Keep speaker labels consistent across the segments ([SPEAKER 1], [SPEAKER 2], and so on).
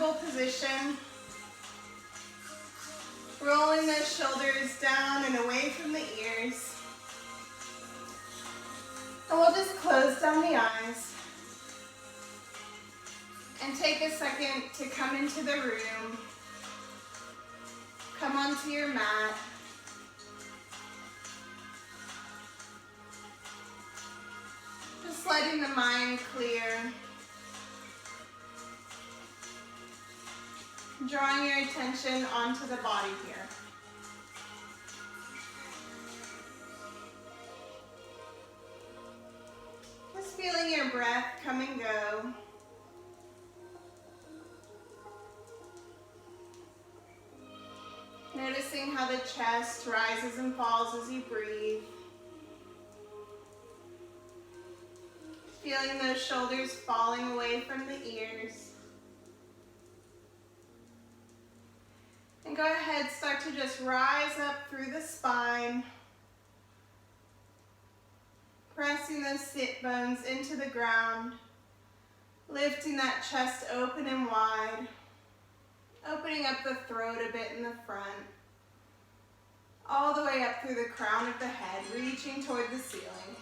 [SPEAKER 1] comfortable position. Rolling those shoulders down and away from the ears. And we'll just close down the eyes. And take a second to come into the room. Come onto your mat. Just letting the mind clear. Drawing your attention onto the body here. Just feeling your breath come and go. Noticing how the chest rises and falls as you breathe. Feeling those shoulders falling away from the ears. And go ahead, start to just rise up through the spine. Pressing those sit bones into the ground. Lifting that chest open and wide. Opening up the throat a bit in the front. All the way up through the crown of the head, reaching toward the ceiling.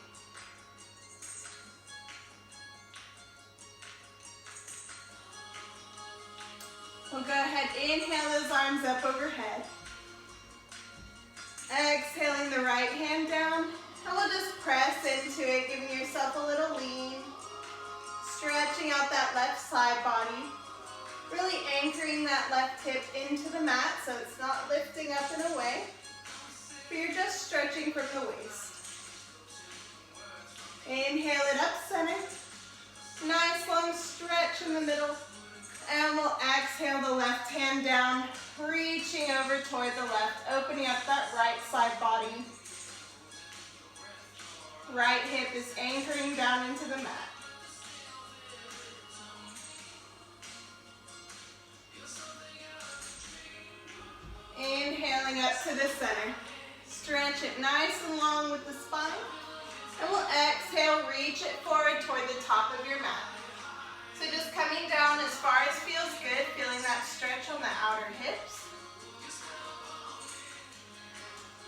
[SPEAKER 1] We'll go ahead, inhale those arms up overhead. Exhaling the right hand down, and we'll just press into it, giving yourself a little lean. Stretching out that left side body. Really anchoring that left hip into the mat so it's not lifting up and away, but you're just stretching from the waist. Inhale it up center. Nice long stretch in the middle. And we'll exhale the left hand down, reaching over toward the left, opening up that right side body. Right hip is anchoring down into the mat. Inhaling up to the center. Stretch it nice and long with the spine. And we'll exhale, reach it forward toward the top of your mat. So just coming down as far as feels good, feeling that stretch on the outer hips.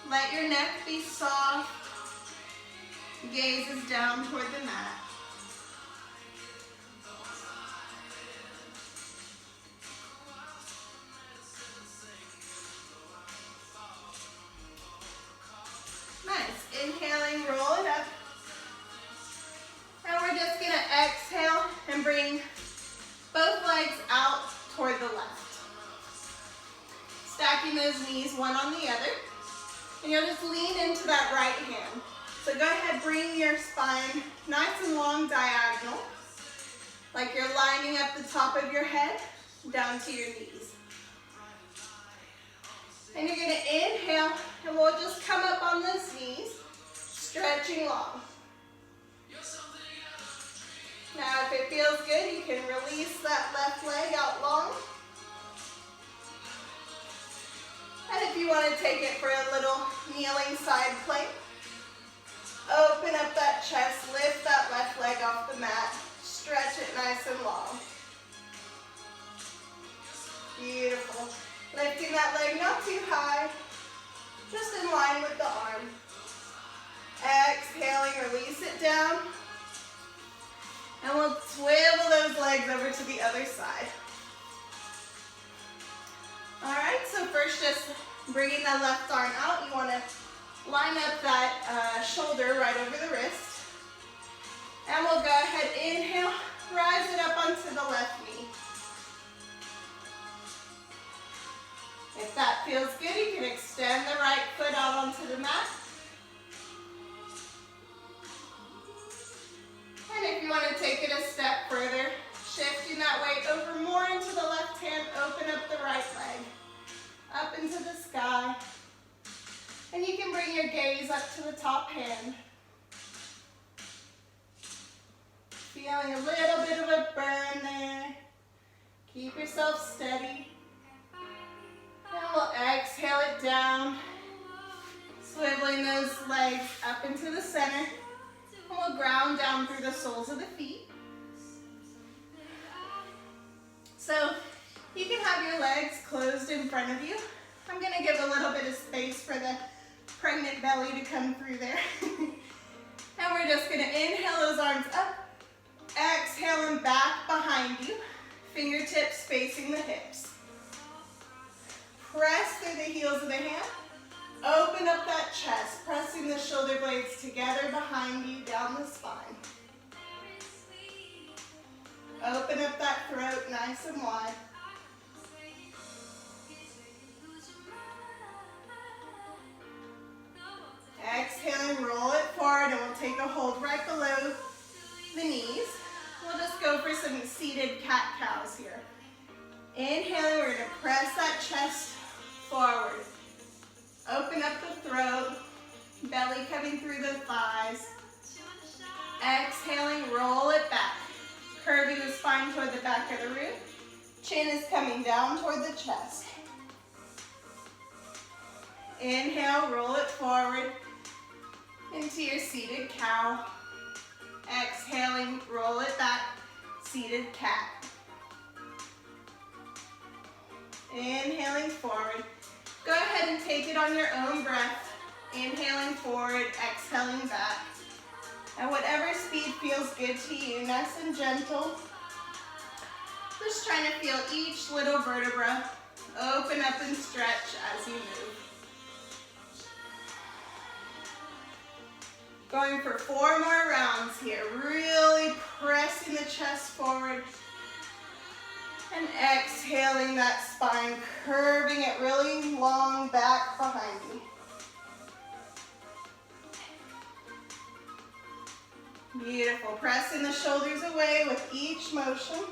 [SPEAKER 1] Let your neck be soft. Gaze is down toward the mat. Nice. Inhaling, roll it up. And we're just going to exhale and bring both legs out toward the left. Stacking those knees one on the other. And you'll just lean into that right hand. So go ahead, bring your spine nice and long diagonal. Like you're lining up the top of your head down to your knees. And you're going to inhale, and we'll just come up on those knees, stretching long. Now, if it feels good, you can release that left leg out long. And if you want to take it for a little kneeling side plank, open up that chest, lift that left leg off the mat, stretch it nice and long. Beautiful. Lifting that leg not too high, just in line with the arm. Exhaling, release it down. And we'll swivel those legs over to the other side. All right, so first just bringing the left arm out. You want to line up that shoulder right over the wrist. And we'll go ahead, inhale, rise it up onto the left knee. If that feels good, you can extend the right foot out onto the mat. And if you want to take it a step further, shifting that weight over more into the left hand, open up the right leg, up into the sky. And you can bring your gaze up to the top hand. Feeling a little bit of a burn there. Keep yourself steady. And we'll exhale it down, swiveling those legs up into the center. And we'll ground down through the soles of the feet. So closed in front of you. I'm going to give a little bit of space for the pregnant belly to come through there. And we're just going to inhale those arms up, exhale them back behind you, fingertips facing the hips. Press through the heels of the hand. Open up that chest, pressing the shoulder blades together behind you down the spine. Open up that throat nice and wide. Exhale and roll it forward, and we'll take a hold right below the knees. We'll just go for some seated cat-cows here. Inhaling, we're going to press that chest forward. Open up the throat, belly coming through the thighs. Exhaling, roll it back. Curving the spine toward the back of the room. Chin is coming down toward the chest. Inhale, roll it forward into your seated cow. Exhaling, roll it back, seated cat. Inhaling forward. Go ahead and take it on your own breath. Inhaling forward, exhaling back. At whatever speed feels good to you, nice and gentle. Just trying to feel each little vertebra open up and stretch as you move. Going for 4 more rounds here. Really pressing the chest forward. And exhaling that spine, curving it really long back behind you. Beautiful. Pressing the shoulders away with each motion.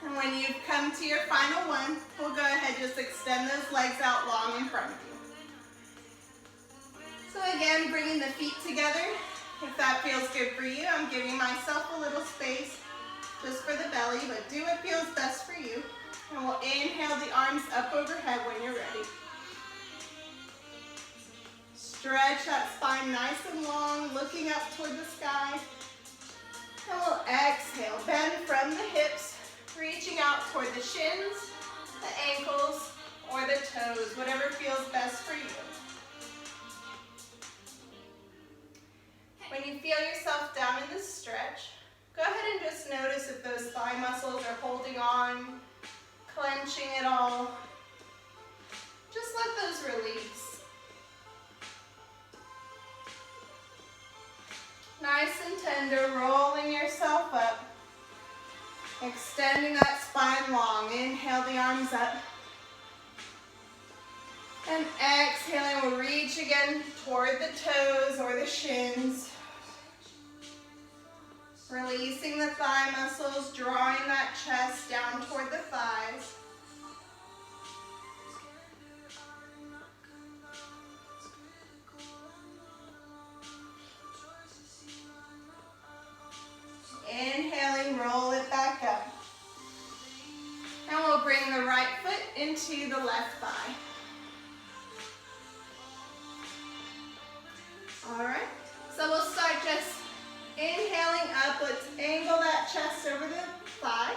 [SPEAKER 1] And when you've come to your final one, we'll go ahead, just extend those legs out long in front of you. So again, bringing the feet together. If that feels good for you, I'm giving myself a little space just for the belly, but do what feels best for you. And we'll inhale the arms up overhead when you're ready. Stretch that spine nice and long, looking up toward the sky. And we'll exhale, bend from the hips, reaching out toward the shins, the ankles, or the toes, whatever feels best for you. When you feel yourself down in this stretch, go ahead and just notice if those thigh muscles are holding on, clenching at all. Just let those release. Nice and tender, rolling yourself up. Extending that spine long. Inhale the arms up. And exhaling, we'll reach again toward the toes or the shins. Releasing the thigh muscles, drawing that chest down toward the thighs. Inhaling, roll it back up. And we'll bring the right foot into the left thigh. All right, so we'll start just inhaling up. Let's angle that chest over the thigh.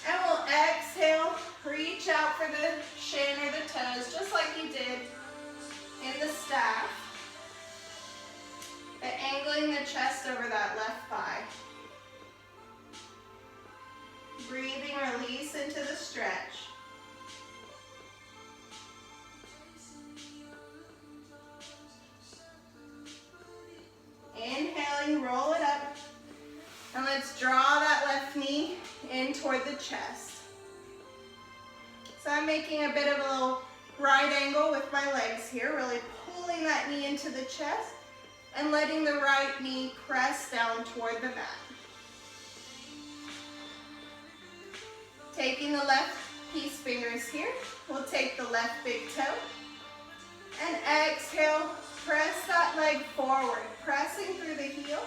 [SPEAKER 1] And we'll exhale, reach out for the shin or the toes, just like you did in the staff. But angling the chest over that left thigh. Breathing release into the stretch. Inhaling, roll it up. And let's draw that left knee in toward the chest. So I'm making a bit of a little right angle with my legs here, really pulling that knee into the chest and letting the right knee press down toward the mat. Taking the left peace fingers here, we'll take the left big toe and exhale, press that leg forward, pressing through the heel,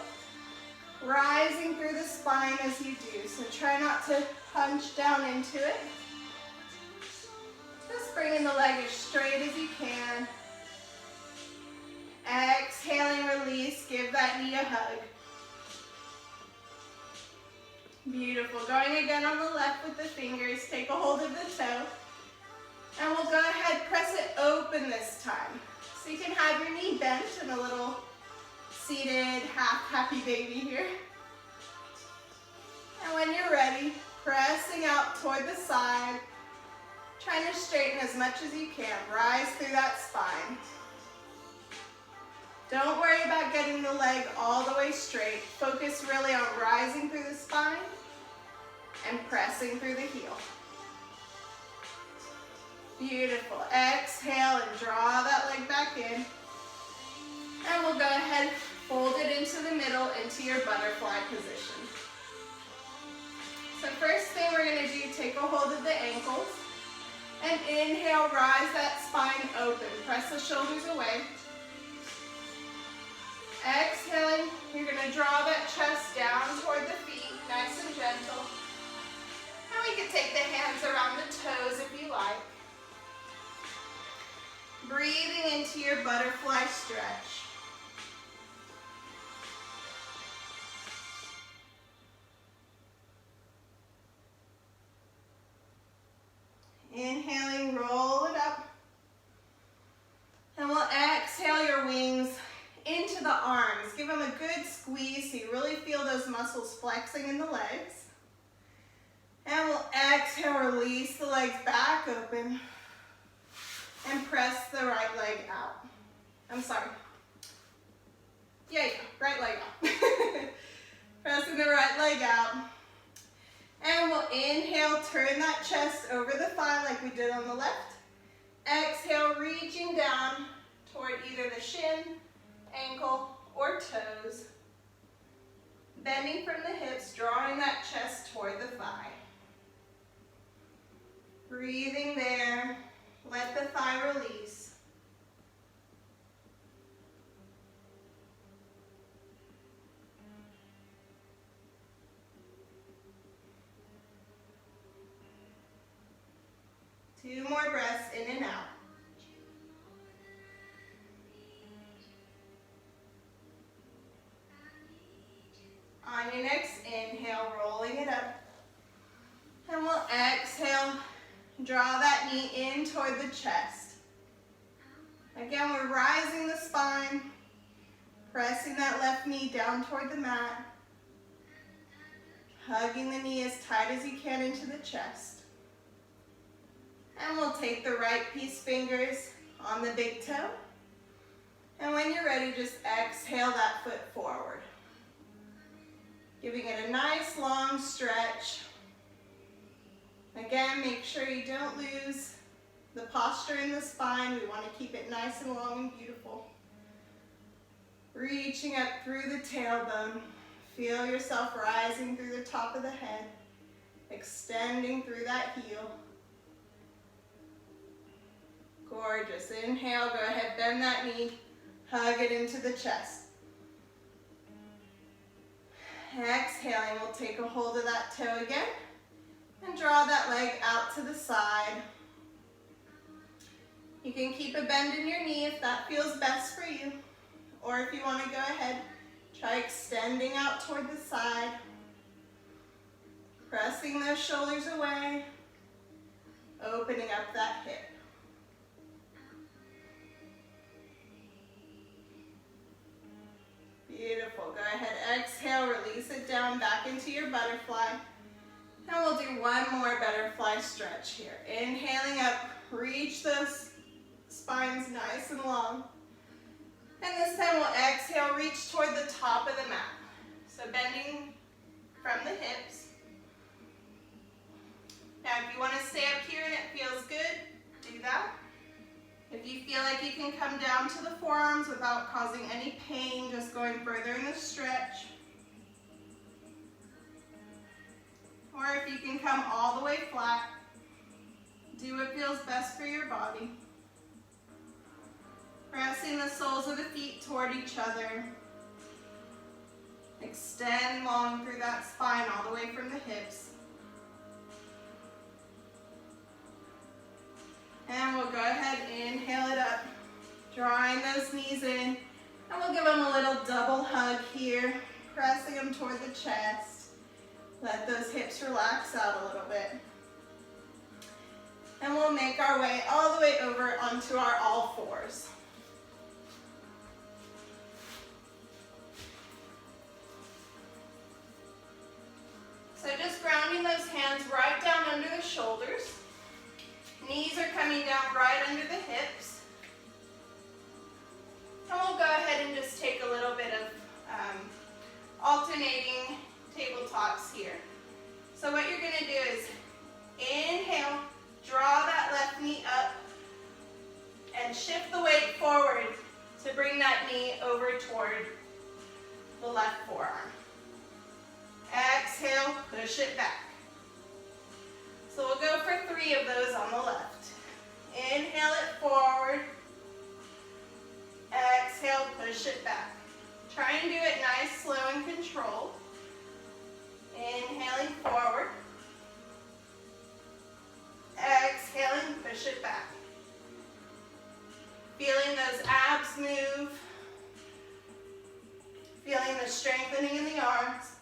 [SPEAKER 1] rising through the spine as you do. So try not to punch down into it. Just bringing the leg as straight as you can. Exhaling, release, give that knee a hug. Beautiful. Going again on the left with the fingers, take a hold of the toe. And we'll go ahead, press it open this time. So you can have your knee bent in a little seated half happy baby here. And when you're ready, pressing out toward the side, trying to straighten as much as you can. Rise through that spine. Don't worry about getting the leg all the way straight. Focus really on rising through the spine and pressing through the heel. Beautiful. Exhale and draw that leg back in. And we'll go ahead, fold it into the middle, into your butterfly position. So first thing we're going to do, take a hold of the ankles. And inhale, rise that spine open. Press the shoulders away. Exhaling, you're going to draw that chest down toward the feet, nice and gentle. And we can take the hands around the toes if you like. Breathing into your butterfly stretch. Inhaling, roll it up. And we'll exhale your wings into the arms. Give them a good squeeze so you really feel those muscles flexing in the legs. And we'll exhale, release the legs back open. And press the right leg out. I'm sorry. Yeah, right leg out. Pressing the right leg out. And we'll inhale, turn that chest over the thigh like we did on the left. Exhale, reaching down toward either the shin, ankle, or toes. Bending from the hips, drawing that chest toward the thigh. Breathing there. Let the thigh release. Two more breaths in and out. On your next inhale, rolling it up. And we'll exhale, draw that knee in toward the chest. Again, we're rising the spine, pressing that left knee down toward the mat, hugging the knee as tight as you can into the chest. And we'll take the right peace fingers on the big toe. And when you're ready, just exhale that foot forward. Giving it a nice long stretch. Again, make sure you don't lose the posture in the spine. We want to keep it nice and long and beautiful. Reaching up through the tailbone. Feel yourself rising through the top of the head. Extending through that heel. Gorgeous. Inhale, go ahead, bend that knee. Hug it into the chest. Exhaling, we'll take a hold of that toe again. And draw that leg out to the side. You can keep a bend in your knee if that feels best for you. Or if you want to go ahead, try extending out toward the side. Pressing those shoulders away. Opening up that hip. Beautiful. Go ahead, exhale, release it down back into your butterfly. And we'll do one more butterfly stretch here. Inhaling up, reach those spines nice and long. And this time we'll exhale, reach toward the top of the mat. So bending from the hips. Now if you want to stay up here and it feels good, do that. If you feel like you can come down to the forearms without causing any pain, just going further in the stretch. Or if you can come all the way flat, do what feels best for your body. Pressing the soles of the feet toward each other. Extend long through that spine all the way from the hips. And we'll go ahead, inhale it up, drawing those knees in, we'll give them a little double hug here, pressing them toward the chest. Let those hips relax out a little bit. And we'll make our way all the way over onto our all fours. So just grounding those hands right down under the shoulders. Knees are coming down right under the hips. And we'll go ahead and just take a little bit of alternating tabletops here. So what you're going to do is inhale, draw that left knee up, and shift the weight forward to bring that knee over toward the left forearm. Exhale, push it back. So we'll go for 3 of those on the left. Inhale it forward. Exhale, push it back. Try and do it nice, slow, and controlled. Inhaling forward. Exhaling, push it back. Feeling those abs move. Feeling the strengthening in the arms.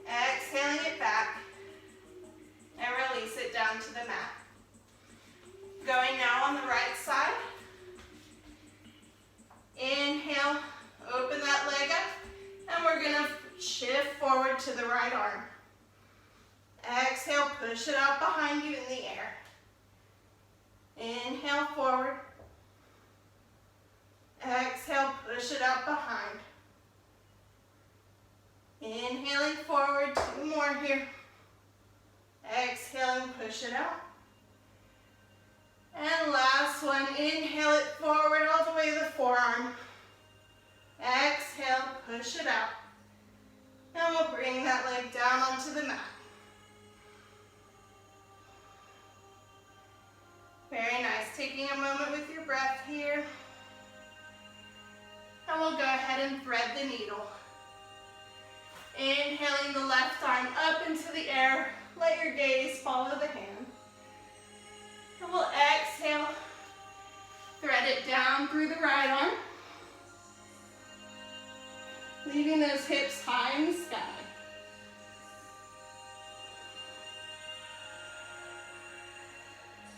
[SPEAKER 1] Exhaling it back. And release it down to the mat. Going now on the right side. Inhale, open that leg up, and we're going to shift forward to the right arm. Exhale, push it out behind you in the air. Inhale forward. Exhale, push it out behind. Inhaling forward, 2 more here. Exhaling, push it out. And last one, inhale it forward all the way to the forearm. Exhale, push it out. And we'll bring that leg down onto the mat. Very nice. Taking a moment with your breath here. And we'll go ahead and thread the needle. Inhaling the left arm up into the air. Let your gaze follow the hand. And we'll exhale. Thread it down through the right arm. Leaving those hips high in the sky.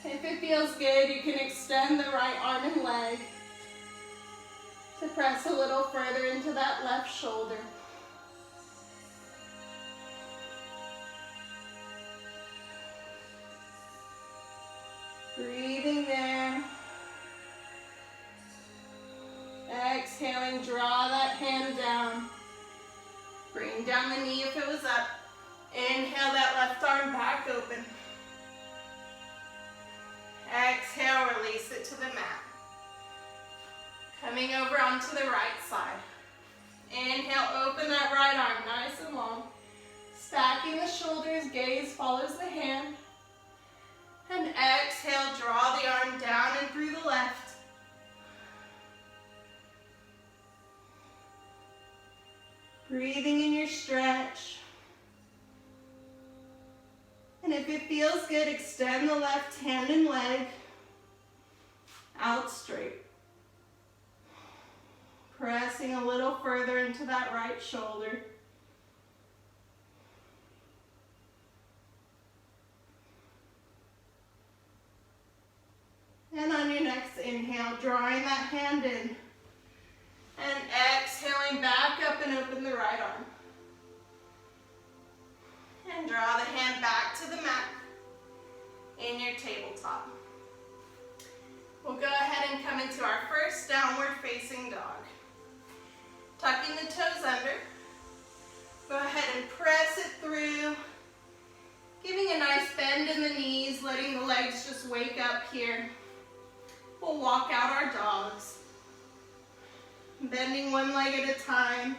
[SPEAKER 1] If it feels good, you can extend the right arm and leg to press a little further into that left shoulder. Breathing there. Exhaling, draw that hand down. Bring down the knee if it was up. Inhale that left arm back open. Exhale, release it to the mat. Coming over onto the right side. Inhale, open that right arm nice and long. Stacking the shoulders, gaze follows the hand. And exhale, draw the arm down and through the left. Breathing in your stretch. And if it feels good, extend the left hand and leg out straight. Pressing a little further into that right shoulder. And on your next inhale, drawing that hand in. And exhaling back up and open the right arm. And draw the hand back to the mat in your tabletop. We'll go ahead and come into our first downward facing dog. Tucking the toes under. Go ahead and press it through. Giving a nice bend in the knees, letting the legs just wake up here. We'll walk out our dogs. Bending one leg at a time.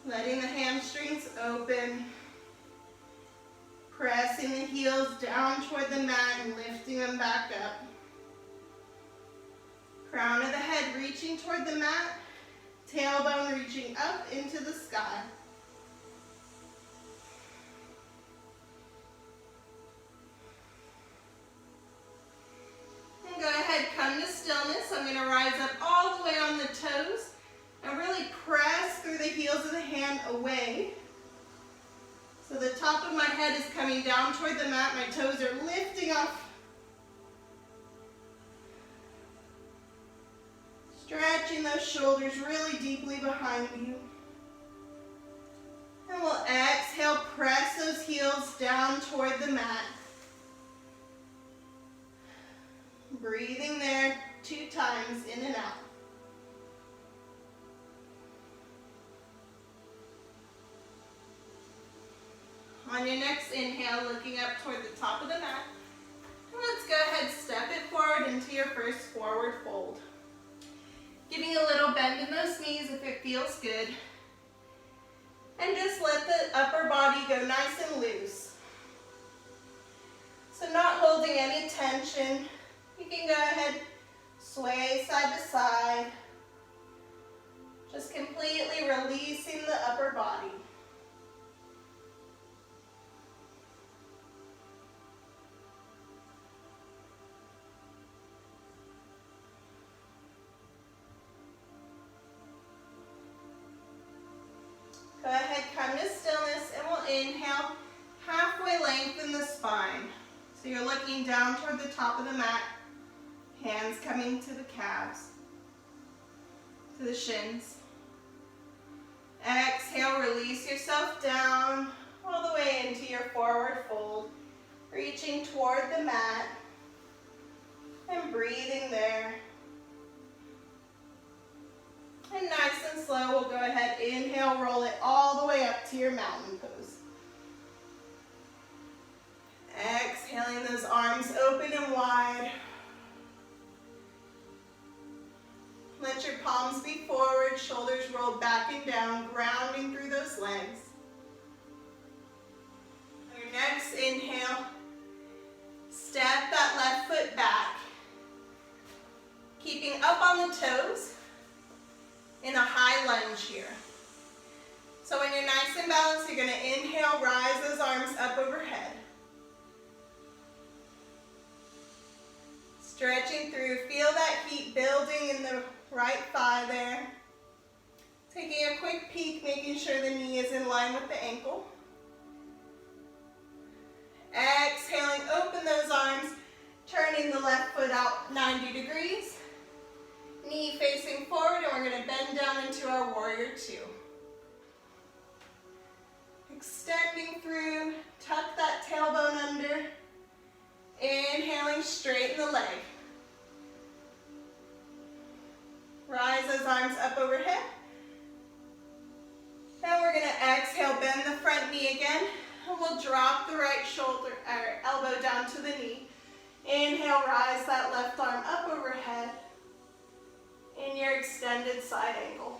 [SPEAKER 1] Letting the hamstrings open. Pressing the heels down toward the mat and lifting them back up. Crown of the head reaching toward the mat. Tailbone reaching up into the sky. And go ahead, come to stillness. I'm going to rise up all the way away. So the top of my head is coming down toward the mat. My toes are lifting off. Stretching those shoulders really deeply behind you. And we'll exhale, press those heels down toward the mat. Breathing there 2 times, in and out. On your next inhale, looking up toward the top of the mat, and let's go ahead, step it forward into your first forward fold. Giving a little bend in those knees if it feels good. And just let the upper body go nice and loose. So not holding any tension. You can go ahead, sway side to side. Just completely releasing the upper body. Go ahead, come to stillness, and we'll inhale, halfway lengthen the spine. So you're looking down toward the top of the mat, hands coming to the calves, to the shins. Exhale, release yourself down, all the way into your forward fold, reaching toward the mat, and breathing there. And nice and slow, we'll go ahead, inhale, roll it all the way up to your mountain pose. Exhaling, those arms open and wide. Let your palms be forward, shoulders rolled back and down, grounding through those legs. On your next inhale, step that left foot back, keeping up on the toes, in a high lunge here. So when you're nice and balanced, you're going to inhale, rise those arms up overhead. Stretching through, feel that heat building in the right thigh there. Taking a quick peek, making sure the knee is in line with the ankle. Exhaling, open those arms, turning the left foot out 90 degrees. Knee facing forward, and we're going to bend down into our warrior 2. Extending through, tuck that tailbone under. Inhaling, straighten the leg. Rise those arms up overhead. Now we're going to exhale, bend the front knee again, and we'll drop the right shoulder or elbow down to the knee. Inhale, rise that left arm up overhead in your extended side angle.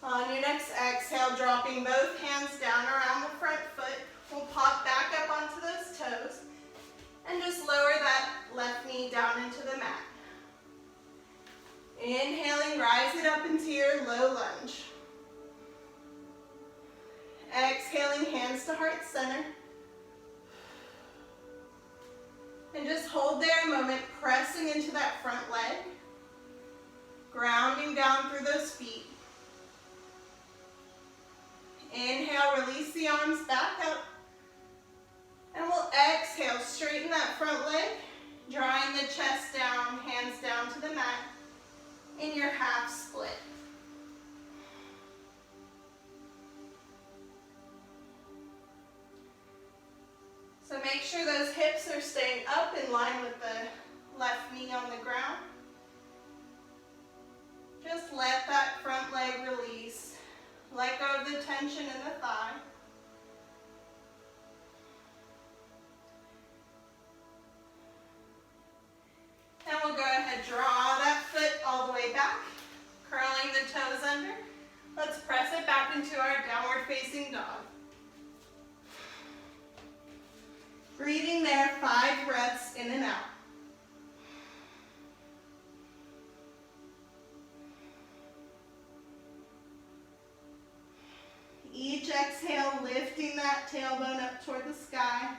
[SPEAKER 1] On your next exhale, dropping both hands down around the front foot, we'll pop back up onto those toes and just lower that left knee down into the mat. Inhaling, rise it up into your low lunge. Exhaling, hands to heart center. And just hold there a moment, pressing into that front leg, grounding down through those feet. Inhale, release the arms back up. And we'll exhale, straighten that front leg, drawing the chest down, hands down to the mat in your half split. So make sure those hips are staying up in line with the left knee on the ground. Just let that front leg release. Let go of the tension in the thigh. And we'll go ahead, draw that foot all the way back, curling the toes under. Let's press it back into our downward facing dog. Breathing there, 5 breaths in and out. Each exhale, lifting that tailbone up toward the sky.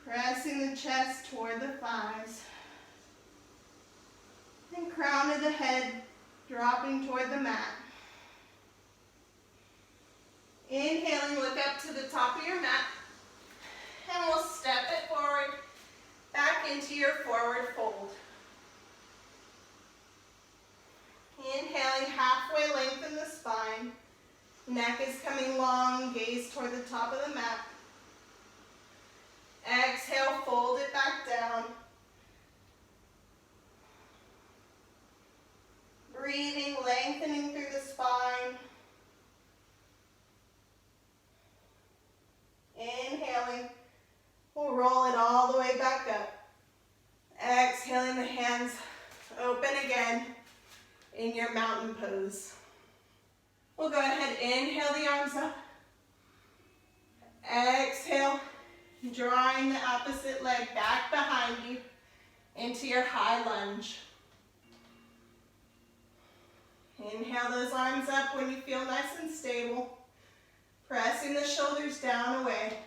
[SPEAKER 1] Pressing the chest toward the thighs. And crown of the head dropping toward the mat. Inhaling, look up to the top of your mat. And we'll step it forward, back into your forward fold. Inhaling, halfway lengthen the spine. Neck is coming long, gaze toward the top of the mat. Exhale, fold it back down. Breathing, lengthening through the spine. Inhaling, we'll roll it all the way back up. Exhaling, the hands open again in your mountain pose. We'll go ahead, inhale the arms up. Exhale, drawing the opposite leg back behind you into your high lunge. Inhale those arms up when you feel nice and stable. Pressing the shoulders down away.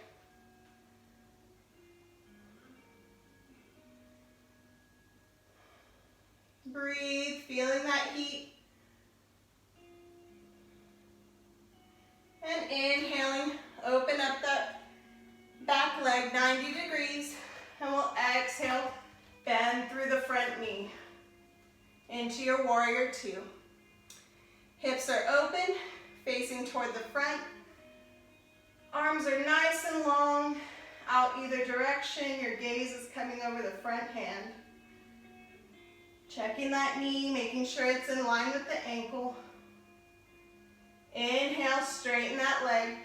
[SPEAKER 1] Breathe, feeling that heat. And inhaling, open up that back leg 90 degrees. And we'll exhale, bend through the front knee into your warrior two. Hips are open, facing toward the front. Arms are nice and long, out either direction. Your gaze is coming over the front hand. Checking that knee, making sure it's in line with the ankle. Inhale, straighten that leg.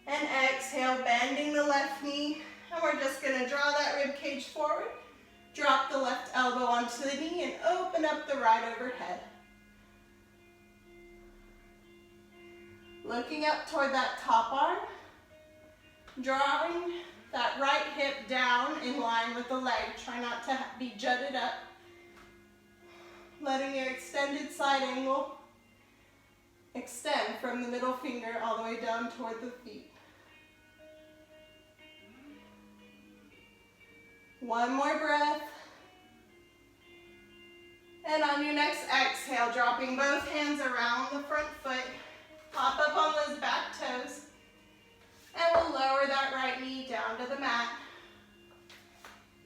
[SPEAKER 1] And exhale, bending the left knee. And we're just going to draw that rib cage forward. Drop the left elbow onto the knee and open up the right overhead. Looking up toward that top arm. Drawing that right hip down in line with the leg. Try not to be jutted up. Letting your extended side angle extend from the middle finger all the way down toward the feet. One more breath. And on your next exhale, dropping both hands around the front foot. Pop up on those back toes. And we'll lower that right knee down to the mat.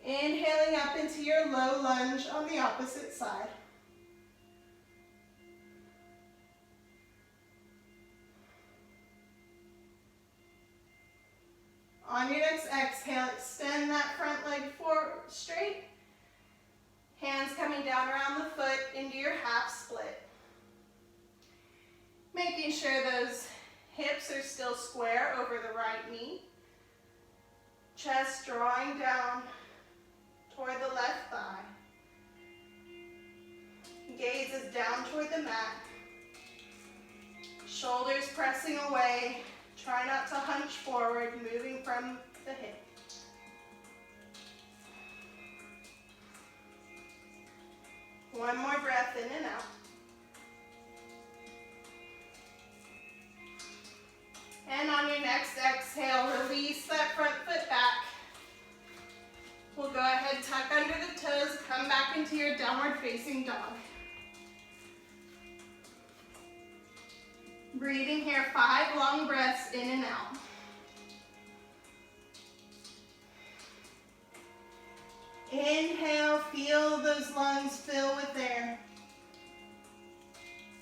[SPEAKER 1] Inhaling up into your low lunge on the opposite side. On your next exhale, extend that front leg forward straight. Hands coming down around the foot into your half split. Making sure those hips are still square over the right knee. Chest drawing down toward the left thigh. Gaze is down toward the mat. Shoulders pressing away. Try not to hunch forward, moving from the hip. One more breath in and out. And on your next exhale, release that front foot back. We'll go ahead, tuck under the toes, come back into your downward facing dog. Breathing here, 5 long breaths in and out. Inhale, feel those lungs fill with air.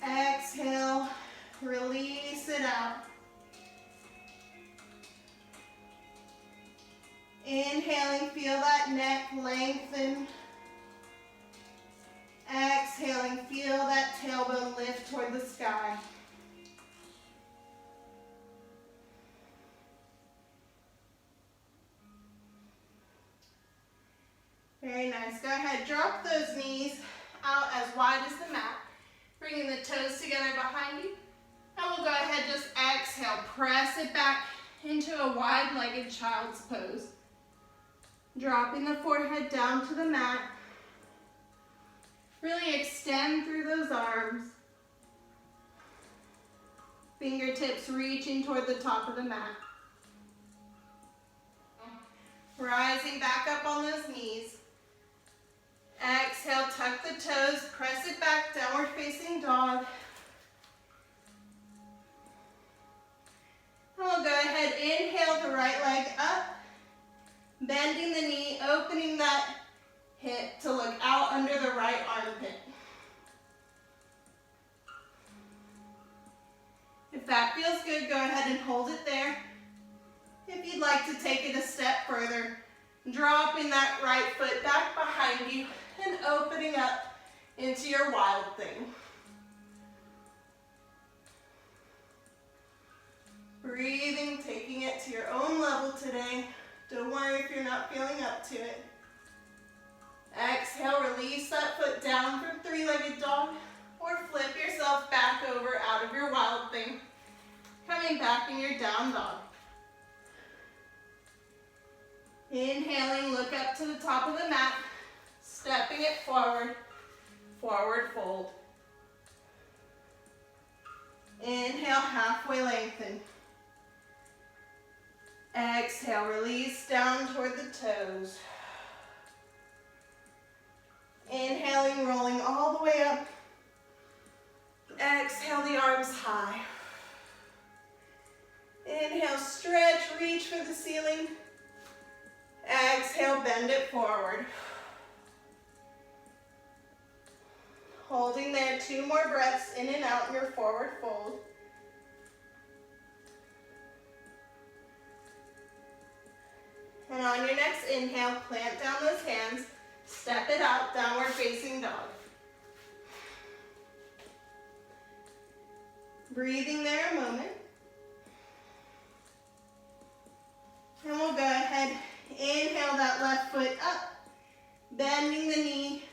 [SPEAKER 1] Exhale, release it out. Inhaling, feel that neck lengthen. Exhaling, feel that tailbone lift toward the sky. Very nice. Go ahead, drop those knees out as wide as the mat. Bringing the toes together behind you. And we'll go ahead, just exhale. Press it back into a wide-legged child's pose. Dropping the forehead down to the mat. Really extend through those arms. Fingertips reaching toward the top of the mat. Rising back up on those knees. exhale, tuck the toes, press it back, downward facing dog. And we'll go ahead, inhale the right leg up, bending the knee, opening that hip to look out under the right armpit. If that feels good, go ahead and hold it there. If you'd like to take it a step further, dropping that right foot back behind you and opening up into your wild thing. Breathing, taking it to your own level today. Don't worry if you're not feeling up to it. Exhale, release that foot down from three-legged dog, or flip yourself back over out of your wild thing. Coming back in your down dog. Inhaling, look up to the top of the mat, stepping it forward, forward fold. Inhale, halfway lengthen. Exhale, release down toward the toes. Inhaling, rolling all the way up. Exhale, the arms high. Inhale, stretch, reach for the ceiling. Exhale, bend it forward. Holding there, 2 more breaths in and out in your forward fold. And on your next inhale, plant down those hands, step it out, downward facing dog. Breathing there a moment. And we'll go ahead, inhale that left foot up, bending the knee,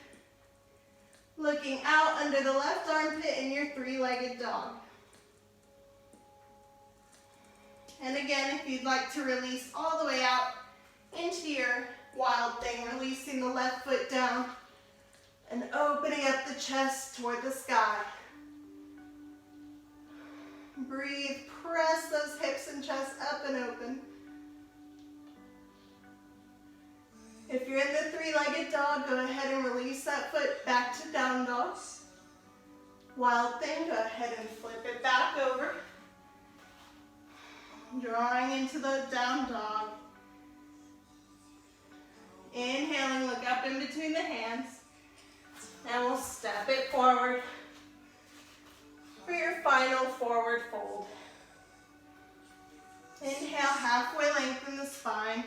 [SPEAKER 1] looking out under the left armpit in your three-legged dog. And again, if you'd like to release all the way out into your wild thing, releasing the left foot down and opening up the chest toward the sky. Breathe, press those hips and chest up and open. If you're in the three-legged dog, go ahead and release that foot back to down dog. Wild thing, go ahead and flip it back over. Drawing into the down dog. Inhaling, look up in between the hands. And we'll step it forward for your final forward fold. Inhale, halfway lengthen the spine.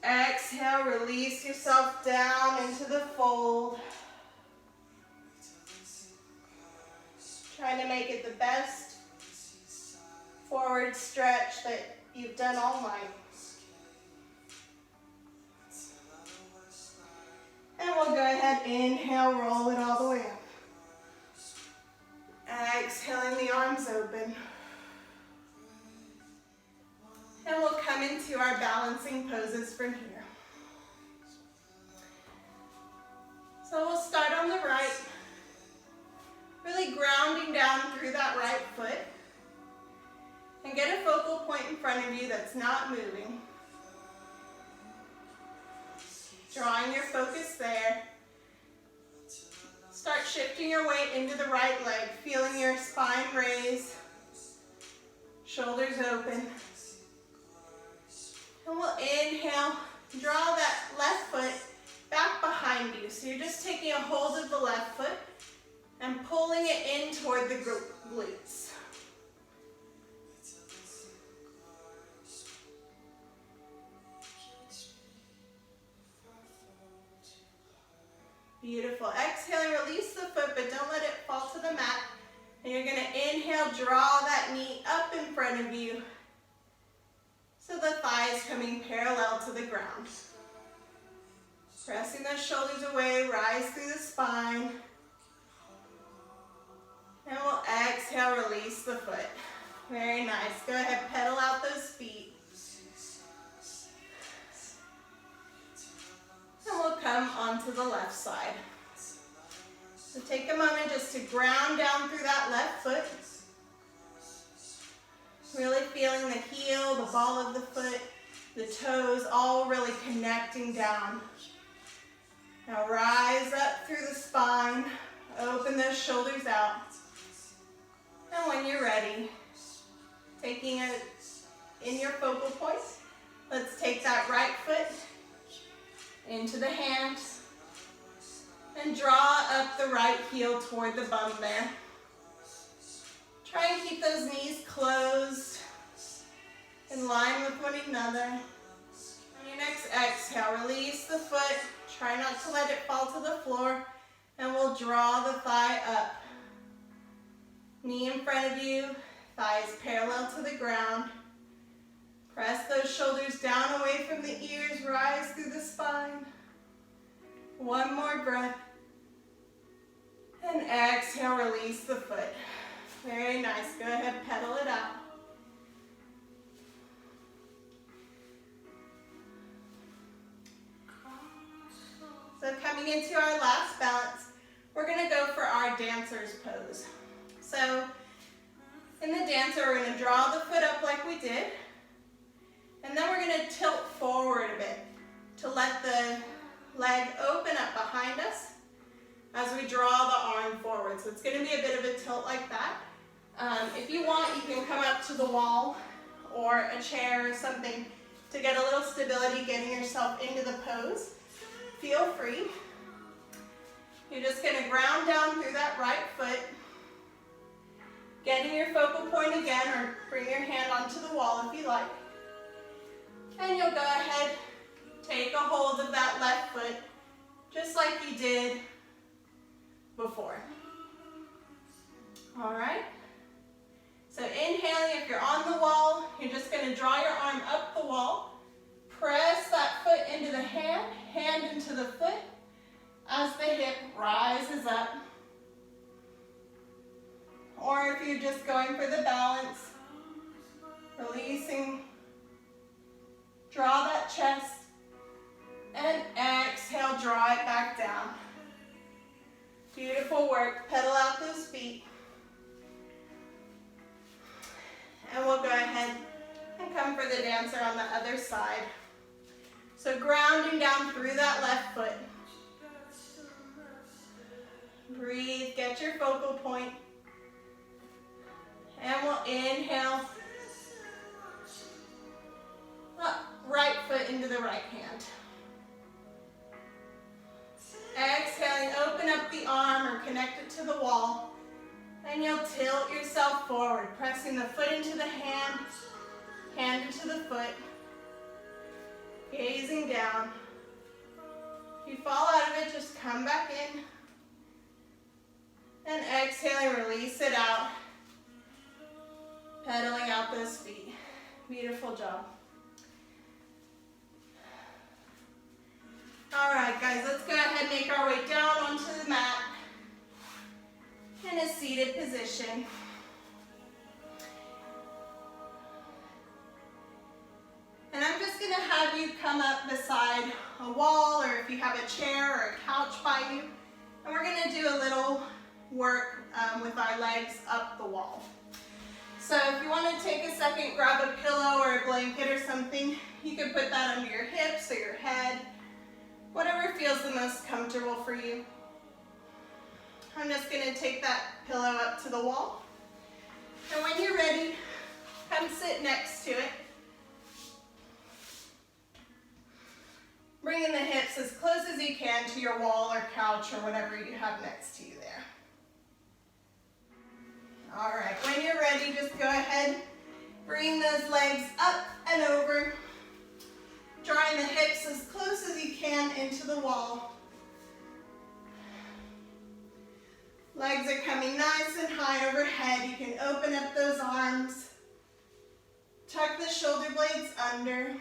[SPEAKER 1] Exhale, release yourself down into the fold. Trying to make it the best forward stretch that you've done all night. And we'll go ahead, inhale, roll it all the way up. Exhaling, the arms open. And we'll come into our balancing poses from here. So we'll start on the right, really grounding down through that right foot. And get a focal point in front of you that's not moving. Drawing your focus there. Start shifting your weight into the right leg, feeling your spine raise, shoulders open. And we'll inhale, draw that left foot back behind you. So you're just taking a hold of the left foot and pulling it in toward the glutes. Beautiful. Exhale, release the foot, but don't let it fall to the mat. And you're going to inhale, draw that knee up in front of you. So the thigh is coming parallel to the ground. Pressing those shoulders away, rise through the spine. And we'll exhale, release the foot. Very nice. Go ahead, pedal out those feet. And we'll come onto the left side. So take a moment just to ground down through that left foot. Really feeling the heel, the ball of the foot, the toes, all really connecting down. Now rise up through the spine, open those shoulders out. And when you're ready, taking it in your focal point, let's take that right foot into the hand and draw up the right heel toward the bum there. Try and keep those knees closed, in line with one another. On your next exhale, release the foot. Try not to let it fall to the floor, and we'll draw the thigh up. Knee in front of you, thighs parallel to the ground. Press those shoulders down away from the ears, rise through the spine. One more breath. And exhale, release the foot. Very nice. Go ahead, pedal it out. So coming into our last balance, we're going to go for our dancer's pose. So in the dancer, we're going to draw the foot up like we did, and then we're going to tilt forward a bit to let the leg open up behind us as we draw the arm forward. So it's going to be a bit of a tilt like that. If you want, you can come up to the wall or a chair or something to get a little stability, getting yourself into the pose. Feel free. You're just going to ground down through that right foot, getting your focal point again, or bring your hand onto the wall if you like. And you'll go ahead, take a hold of that left foot, just like you did before. All right? So inhaling, if you're on the wall, you're just going to draw your arm up the wall. Press that foot into the hand, hand into the foot as the hip rises up. Or if you're just going for the balance, releasing, draw that chest, and exhale, draw it back down. Beautiful work. Pedal out those feet. And we'll go ahead and come for the dancer on the other side. So grounding down through that left foot. Breathe, get your focal point. And we'll inhale. Right foot into the right hand. Exhaling, open up the arm or connect it to the wall. And you'll tilt yourself forward, pressing the foot into the hand, hand into the foot, gazing down. If you fall out of it, just come back in. And exhaling, release it out. Pedaling out those feet. Beautiful job. All right, guys, let's go ahead and make our way down onto the mat in a seated position. And I'm just going to have you come up beside a wall, or if you have a chair or a couch by you, and we're going to do a little work with our legs up the wall. So if you want to take a second, grab a pillow or a blanket or something. You can put that under your hips or your head, whatever feels the most comfortable for you. I'm just going to take that pillow up to the wall. And when you're ready, come sit next to it. Bringing the hips as close as you can to your wall or couch or whatever you have next to you there. All right, when you're ready, just go ahead, bring those legs up and over, drawing the hips as close as you can into the wall. Legs are coming nice and high overhead. You can open up those arms, tuck the shoulder blades under,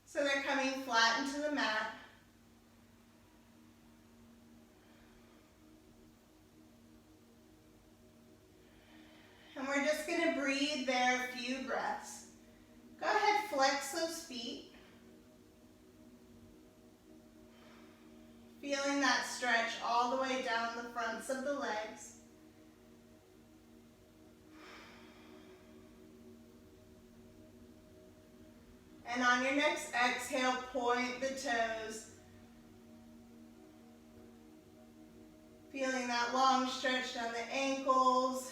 [SPEAKER 1] so they're coming flat into the mat. And we're just going to breathe there a few breaths. Go ahead, flex those feet. Feeling that stretch all the way down the fronts of the legs. And on your next exhale, point the toes. Feeling that long stretch down the ankles,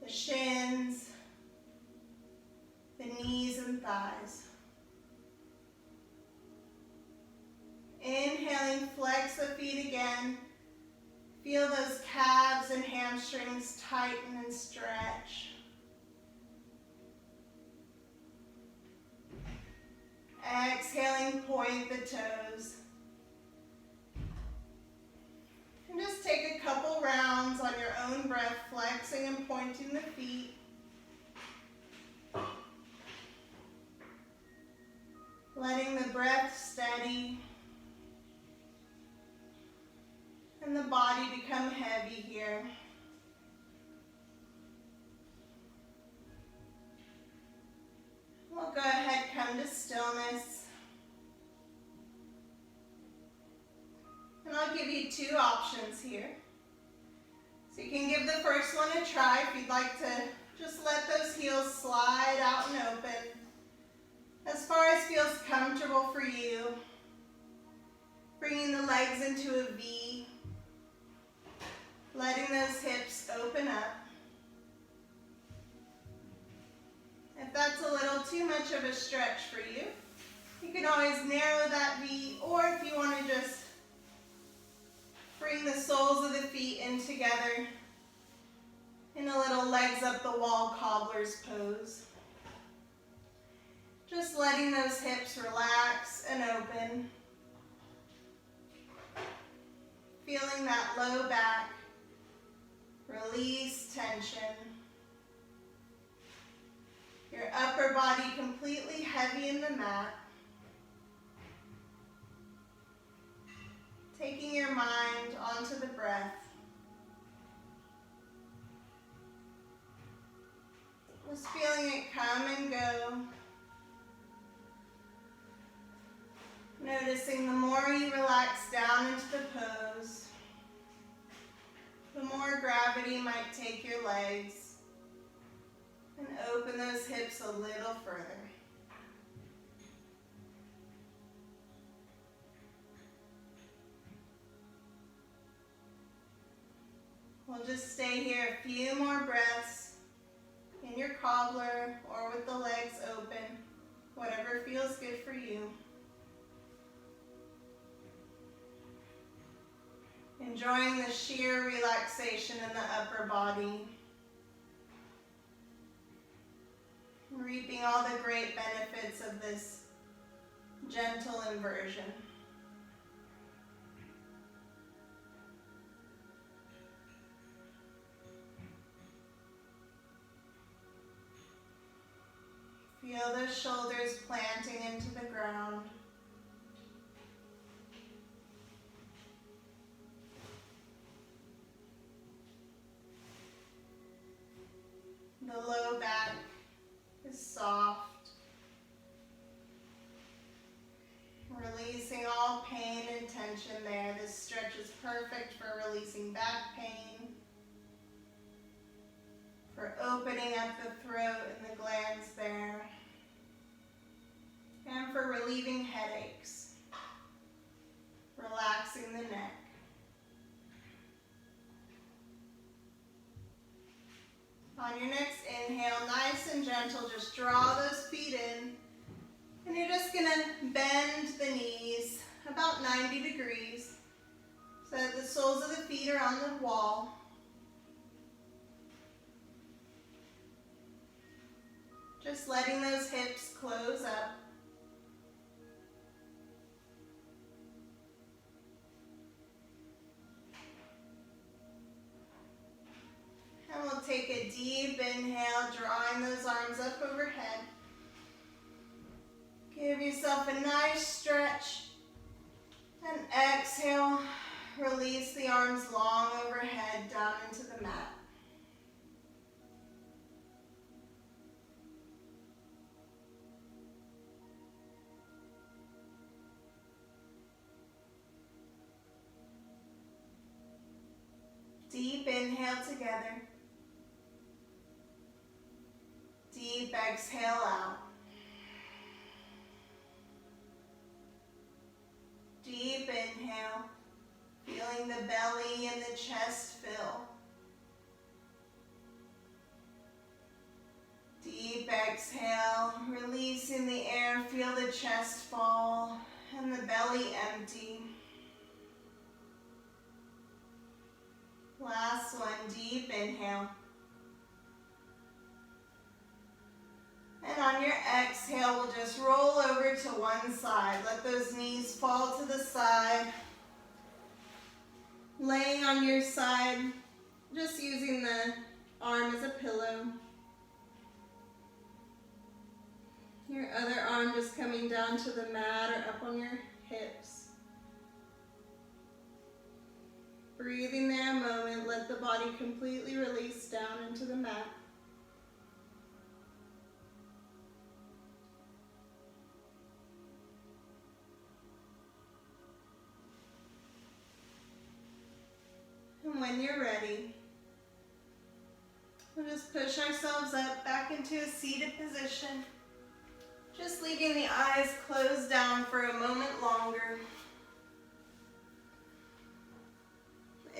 [SPEAKER 1] the shins, the knees and thighs. Inhaling, flex the feet again. Feel those calves and hamstrings tighten and stretch. Exhaling, point the toes. And just take a couple rounds on your own breath, flexing and pointing the feet. Letting the breath steady. And the body become heavy here. We'll go ahead, come to stillness. And I'll give you two options here. So you can give the first one a try if you'd like to just let those heels slide out and open. As far as feels comfortable for you. Bringing the legs into a V. Letting those hips open up. If that's a little too much of a stretch for you, you can always narrow that V, or if you want to just bring the soles of the feet in together in a little legs up the wall cobbler's pose. Just letting those hips relax and open. Feeling that low back. Release tension. Your upper body completely heavy in the mat. Taking your mind onto the breath. Just feeling it come and go. Noticing the more you relax down into the pose, the more gravity might take your legs and open those hips a little further. We'll just stay here a few more breaths in your cobbler or with the legs open, whatever feels good for you. Enjoying the sheer relaxation in the upper body. Reaping all the great benefits of this gentle inversion. Feel those shoulders planting into the ground. The low back is soft. Releasing all pain and tension there. This stretch is perfect for releasing back pain, for opening up the throat and the glands there, and for relieving headaches, relaxing the neck. On your next inhale, nice and gentle, just draw those feet in. And you're just going to bend the knees about 90 degrees so that the soles of the feet are on the wall. Just letting those hips close up. And we'll take a deep inhale, drawing those arms up overhead. Give yourself a nice stretch. And exhale, release the arms long overhead down into the mat. Deep inhale together. Deep exhale out. Deep inhale, feeling the belly and the chest fill. Deep exhale, releasing the air, feel the chest fall and the belly empty. Last one, deep inhale. And on your exhale, we'll just roll over to one side. Let those knees fall to the side. Laying on your side, just using the arm as a pillow. Your other arm just coming down to the mat or up on your hips. Breathing there a moment, let the body completely release down into the mat. And when you're ready, we'll just push ourselves up back into a seated position. Just leaving the eyes closed down for a moment longer.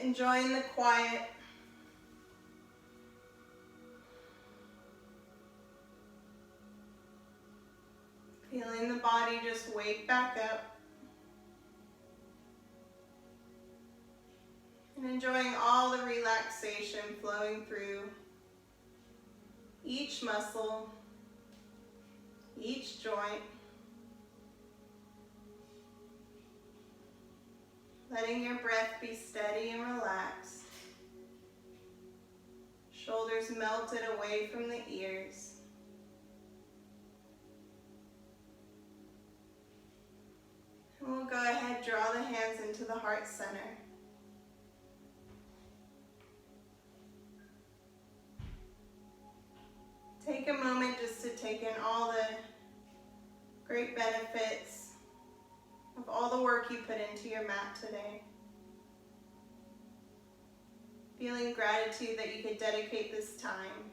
[SPEAKER 1] Enjoying the quiet. Feeling the body just wake back up. And enjoying all the relaxation flowing through each muscle, each joint. Letting your breath be steady and relaxed. Shoulders melted away from the ears. And we'll go ahead, draw the hands into the heart center. Take a moment just to take in all the great benefits of all the work you put into your mat today. Feeling gratitude that you could dedicate this time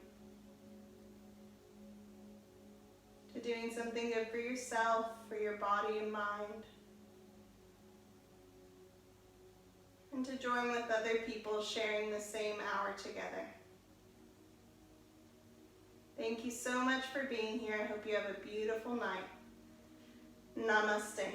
[SPEAKER 1] to doing something good for yourself, for your body and mind, and to join with other people sharing the same hour together. Thank you so much for being here. I hope you have a beautiful night. Namaste.